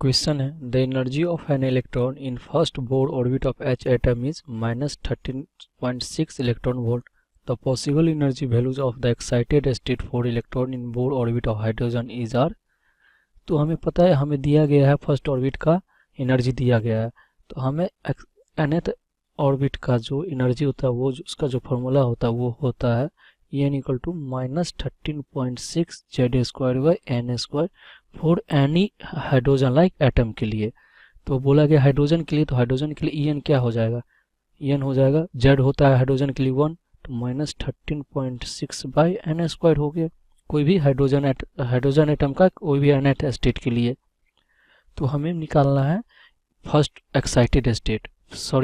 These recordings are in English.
Question है the energy of an electron in first Bohr orbit of H atom is -13.6 electron volt. The possible energy values of the excited state for electron in Bohr orbit of hydrogen is R. तो हमें पता है, हमें दिया गया है first orbit का energy दिया गया है, तो हमें nth ऑर्बिट का जो एनर्जी होता है वो उसका जो फॉर्मूला होता है वो होता है En equal to -13.6 Z² for any hydrogen like atom के लिए। तो बोला गया हाइड्रोजन के लिए, तो हाइड्रोजन के लिए En क्या हो जाएगा, En हो जाएगा, Z होता है हाइड्रोजन के लिए 1, तो -13.6/n² हो गया कोई भी हाइड्रोजन एटम का कोई भी nth स्टेट के लिए। तो हमें निकालना है first excited state,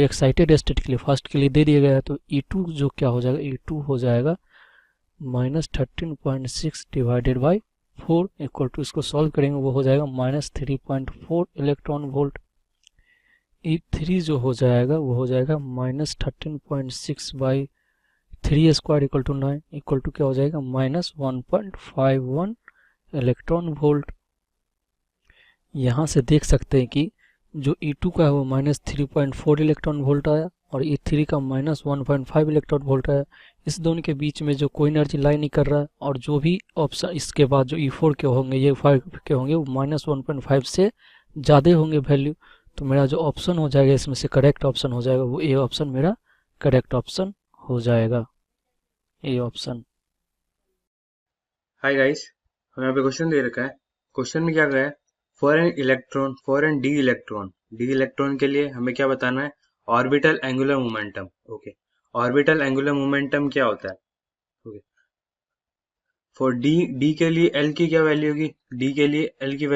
excited state के लिए फर्स्ट के लिए दे दिया गया है, तो E2 जो क्या हो जाएगा, E2 हो जाएगा -13.6 डिवाइडेड बाई 4 इक्वल टू, इसको सॉल्व करेंगे वो हो जाएगा -3.4 इलेक्ट्रॉन वोल्ट। E3 जो हो जाएगा वो हो जाएगा -13.6/3² इक्वल टू 9 इक्वल टू क्या हो जाएगा -1.51 इलेक्ट्रॉन वोल्ट। यहाँ से देख सकते हैं कि जो E2 का है वो -3.4 इलेक्ट्रॉन वोल्ट आया और E3 का -1.5 इलेक्ट्रॉन वोल्ट आया। इस दोनों के बीच में जो कोई एनर्जी लाई नहीं कर रहा है, और जो भी ऑप्शन इसके बाद जो E4 के होंगे, ये 5 के होंगे, वो -1.5 से ज़्यादा होंगे वैल्यू। तो मेरा जो ऑप्शन हो जाएगा इसमें से करेक्ट ऑप्शन हो जाएगा वो ए ऑप्शन मेरा करेक्ट ऑप्शन हो जाएगा, ए ऑप्शन। हाय गाइस, हमें यहाँ पे क्वेश्चन दे रखा है। क्वेश्चन में क्या कहा है, फॉर एन डी इलेक्ट्रॉन के लिए हमें क्या बताना है, orbital angular momentum. Okay, orbital angular momentum क्या होता है। ओके, फॉर डी के लिए एल की क्या वैल्यू होगी, डी के लिए एल की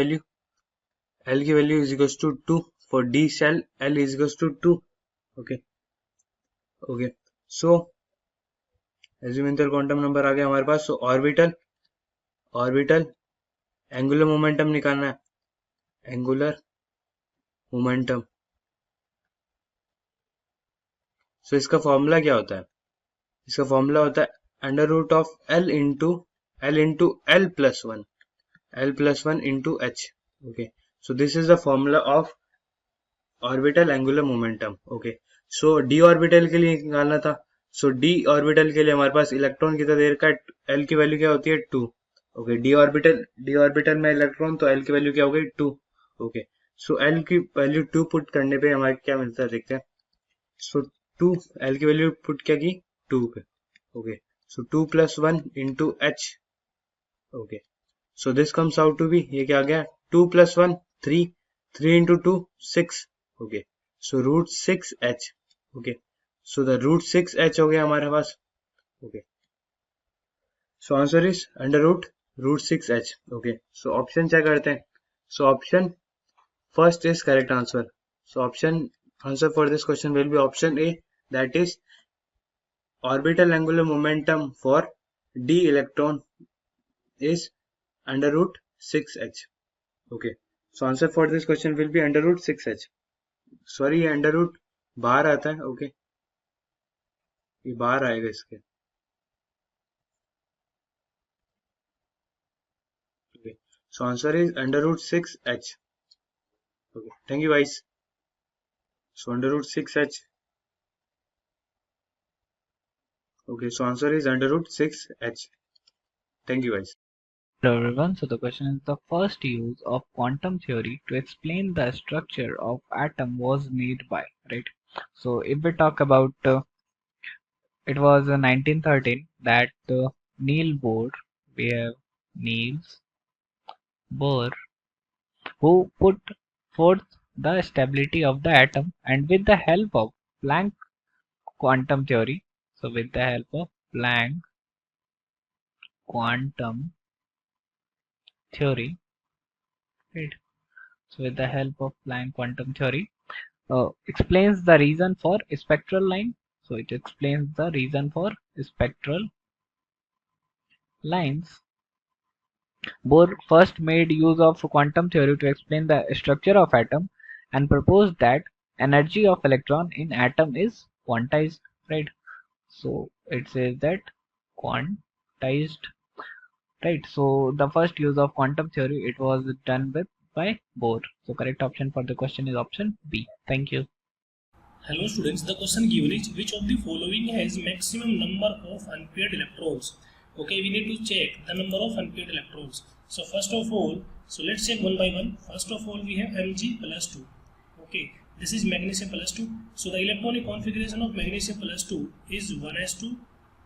value is equals to 2 for d cell, l is equals to 2। Okay okay, so azimuthal quantum number आ गया हमारे पास। सो ऑर्बिटल एंगुलर मोमेंटम निकालना है, एंगुलर मोमेंटम। सो इसका फॉर्मूला क्या होता है, इसका फॉर्मूला होता है under root of L into L plus one into H. Okay, so this is the formula of orbital angular momentum. Okay, so D orbital के लिए निकालना था। सो डी ऑर्बिटल के लिए हमारे पास इलेक्ट्रॉन कितना देर का, एल की वैल्यू क्या होती है 2। ओके, डी ऑर्बिटल में इलेक्ट्रॉन, तो एल की वैल्यू क्या हो गई 2। ओके, सो एल की वैल्यू 2 पुट करने पे हमारे क्या मिलता है देखते हैं। सो 2, एल की वैल्यू पुट क्या की 2 पे। Okay, so 2 + 1 into H. Okay, so this comes out to be, ये क्या आ गया 2 + 1 3, 3 into 2 6। Okay, so √6h। Okay, so the √6h हो गया हमारे पास। Okay, so answer is under √6h। Okay, so option check करते हैं। So option first is correct answer. So option answer for this question will be option a, that is orbital angular momentum for d electron is under √6h. Okay, so answer for this question will be under √6h. Sorry, ये under root बाहर आता है। Okay, ये बाहर आएगा इसके। Okay, so answer is under √6h. Okay, thank you guys. So under √6h. Okay, so answer is under √6h. Thank you guys. Hello everyone, so the question is the first use of quantum theory to explain the structure of atom was made by, right? So if we talk about it was 1913 that Niels Bohr, we have Niels Bohr, who put forth the stability of the atom, and with the help of Planck quantum theory, so with the help of Planck quantum theory, right? So with the help of Planck quantum theory, explains the reason for spectral line. So it explains the reason for spectral lines. Bohr first made use of quantum theory to explain the structure of atom and proposed that energy of electron in atom is quantized, right? So it says that quantized, right? So the first use of quantum theory, it was done with by Bohr. So correct option for the question is option B. Thank you. Hello students, the question given is which of the following has maximum number of unpaired electrons? Okay, we need to check the number of unpaired electrons. So first of all, so let's check one by one. First of all, we have Mg plus 2. Okay, this is magnesium plus 2. So the electronic configuration of magnesium plus 2 is 1s2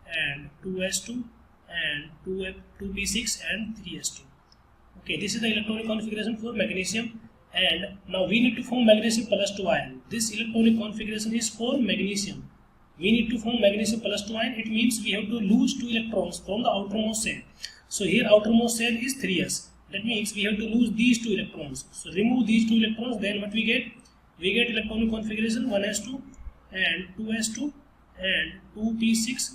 and 2s2 and 2p6 and 3s2. Okay, this is the electronic configuration for magnesium. And now we need to form magnesium plus 2 ion. This electronic configuration is for magnesium. We need to form magnesium plus 2 ion. It means we have to lose 2 electrons from the outermost shell. So here outermost shell is 3s. That means we have to lose these 2 electrons. So remove these 2 electrons, then what we get? We get electronic configuration 1s2 and 2s2 and 2p6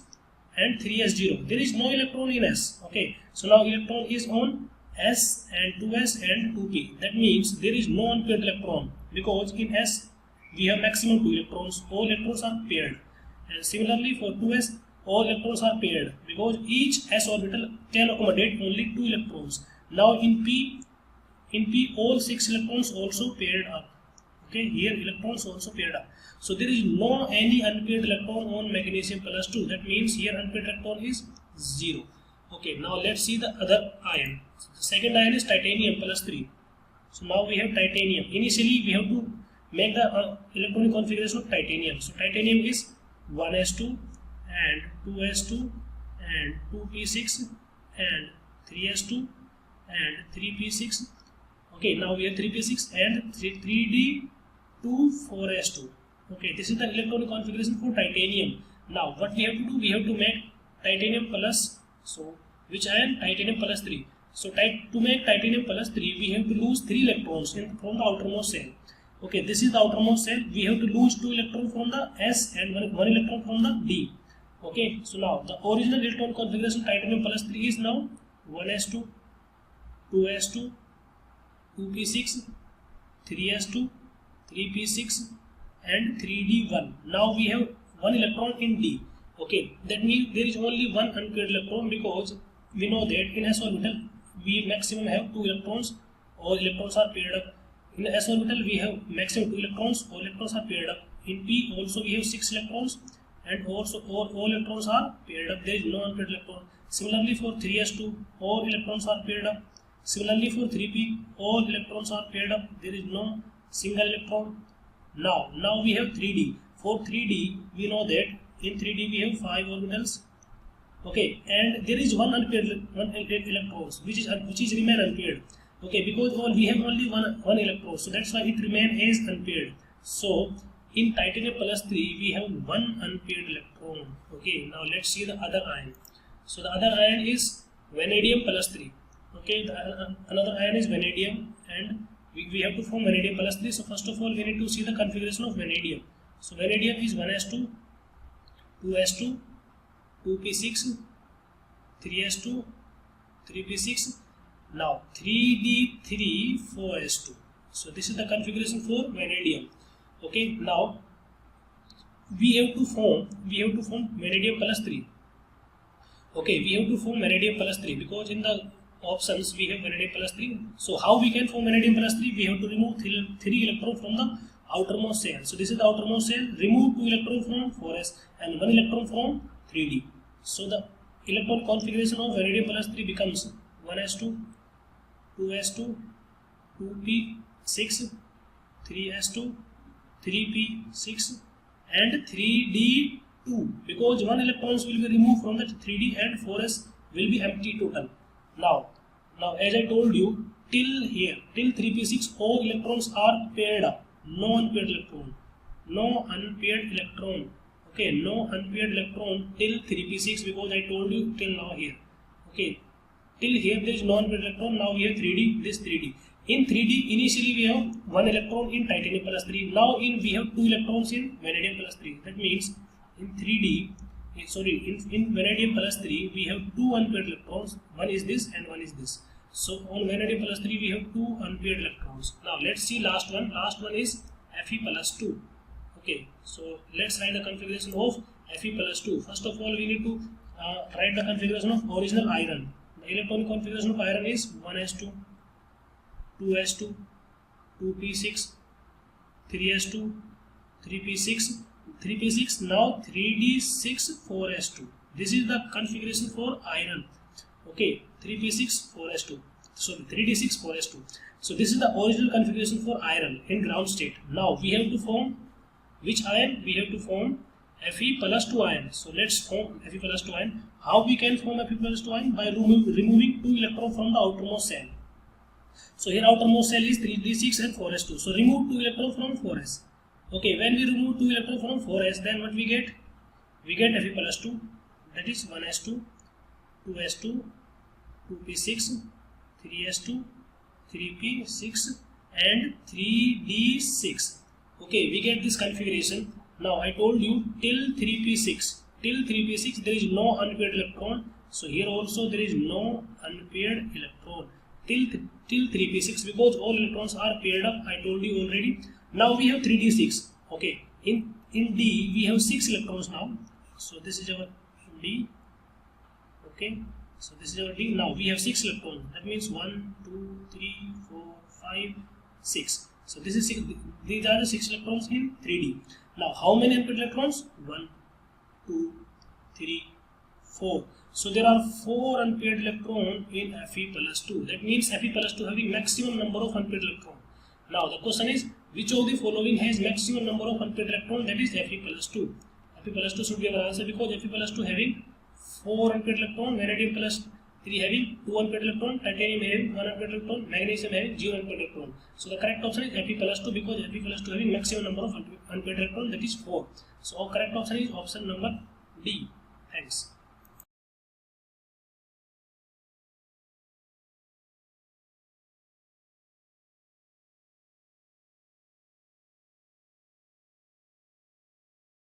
and 3s0. There is no electron in s. Okay, so now electron is on S and 2s and 2p. That means there is no unpaired electron, because in S we have maximum 2 electrons. All electrons are paired, and similarly for 2s all electrons are paired, because each s orbital can accommodate only 2 electrons. Now in P all 6 electrons also paired up. Okay, here electrons also paired up. So there is no any unpaired electron on magnesium plus 2. That means here unpaired electron is 0. Okay, now let's see the other ion. The second ion is titanium plus 3. So now we have titanium. Initially we have to make the electronic configuration of titanium. So titanium is 1s2 and 2s2 and 2p6 and 3s2 and 3p6. Okay, now we have 3p6 and 3d2 4s2. Okay, this is the electronic configuration for titanium. Now what we have to do? We have to make titanium plus, so which ion? Titanium plus 3. So to make titanium plus 3, we have to lose 3 electrons from the outermost shell. Okay, this is the outermost shell. We have to lose 2 electrons from the S and 1 electron from the D. Okay, so now the original electron configuration titanium plus 3 is now 1s2, 2s2, 2p6, 3s2, 3p6 and 3d1. Now we have 1 electron in D. Okay, that means there is only one unpaired electron, because we know that in s orbital we maximum have 2 electrons. All electrons are paired up. In s orbital we have maximum 2 electrons. All electrons are paired up. In P also we have 6 electrons, and also all electrons are paired up. There is no unpaired electron. Similarly for 3s2 all electrons are paired up. Similarly for 3p all electrons are paired up. There is no single electron. Now we have 3d. For 3d we know that in 3d we have 5 orbitals. Okay, and there is one unpaired electrons which is remain unpaired. Okay, because we have only one electron, so that's why it remain as unpaired. So in titanium plus 3 we have one unpaired electron. Okay, now let's see the other ion. So the other ion is vanadium plus 3. Okay, another ion is vanadium, and we have to form vanadium plus 3. So first of all we need to see the configuration of vanadium. So vanadium is 1s2, 2s2, 2p6, 3s2, 3p6, now 3d3, 4s2. So this is the configuration for vanadium. Okay, now we have to form vanadium plus 3. Okay, we have to form vanadium plus 3, because in the options we have vanadium plus 3. So how we can form vanadium plus 3? We have to remove 3 electrons from the outermost shell. So this is the outermost shell. Remove 2 electrons from 4s and 1 electron from 3d. So the electron configuration of vanadium plus 3 becomes 1s2, 2s2, 2p6, 3s2, 3p6 and 3d2, because 1 electrons will be removed from the 3d and 4s will be empty total. Now as I told you, till 3p6 all electrons are paired up. No unpaired electron. Okay, no unpaired electron till 3p6, because I told you till now here. Okay, till here there is no unpaired electron. Now we have 3d, this 3d. In 3d initially we have 1 electron in titanium plus 3. Now we have 2 electrons in vanadium plus 3. That means in vanadium plus 3 we have 2 unpaired electrons. One is this and one is this. So on vanadium plus 3 we have 2 unpaired electrons. Now let's see last one. Last one is Fe plus 2. Okay, so let's write the configuration of Fe plus 2. First of all we need to write the configuration of original iron. The electronic configuration of iron is 1s2, 2s2, 2p6, 3s2, 3p6, 3p6, now 3d6, 4s2. This is the configuration for iron. Okay, 3p6, 4s2. So 3d6, 4s2. So this is the original configuration for iron in ground state. Now we have to form which iron? We have to form Fe plus 2 iron. So let's form Fe plus 2 iron. How we can form Fe plus 2 iron? By removing 2 electrons from the outermost shell. So here outermost shell is 3d6 and 4s2. So remove 2 electrons from 4s. Okay, when we remove 2 electrons from 4s, then what we get? We get Fe plus 2, that is 1s2, 2s2, 2p6, 3s2, 3p6 and 3d6. Okay, we get this configuration. Now I told you till 3p6 there is no unpaired electron. So here also there is no unpaired electron till 3p6 because all electrons are paired up. I told you already. Now we have 3d6. Okay, in D we have 6 electrons now. So this is our D. Okay, so this is our D. Now we have 6 electrons. That means 1, 2, 3, 4, 5, 6. So this is 6. These are the 6 electrons in 3D. Now how many unpaired electrons? 1, 2, 3, 4. So there are 4 unpaired electrons in Fe plus 2. That means Fe plus 2 having maximum number of unpaired electrons. Now the question is, which of the following has maximum number of unpaired electrons? That is Fe plus 2. Fe plus 2 should be our answer because Fe plus 2 having 4 unpaired electrons, vanadium plus 3 having 2 unpaired electrons, titanium having 1 unpaired electron, magnesium having 0 unpaired electron. So the correct option is Fe plus 2 because Fe plus 2 having maximum number of unpaired electrons, that is 4. So our correct option is option number D. Thanks.